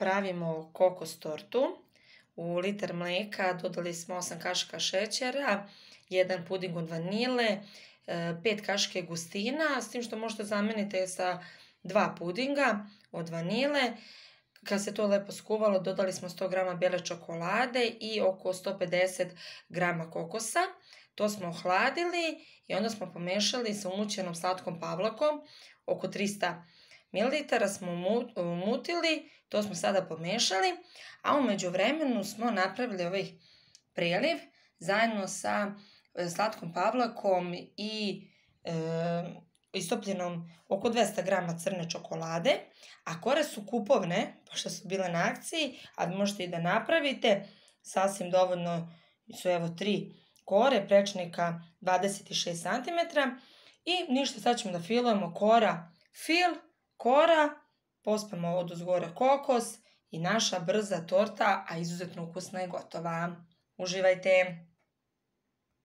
Pravimo kokos tortu. U litar mleka dodali smo 8 kašika šećera, 1 puding od vanile, 5 kašike gustina, s tim što možete zameniti sa 2 pudinga od vanile. Kad se to lepo skuvalo, dodali smo 100 g bijele čokolade i oko 150 g kokosa. To smo ohladili i onda smo pomešali sa umućenom slatkom pavlakom, oko 300 ml smo umutili, to smo sada pomešali, a u međuvremenu smo napravili ovaj preliv zajedno sa slatkom pavlakom i istopljenom oko 200 g crne čokolade, a kore su kupovne, pošto su bile na akciji, a možete i da napravite, sasvim dovoljno su evo 3 kore, prečnika 26 cm i ništa, sad ćemo da filujemo kora, pospemo odozgore kokos i naša brza torta, a izuzetno ukusna je gotova. Uživajte!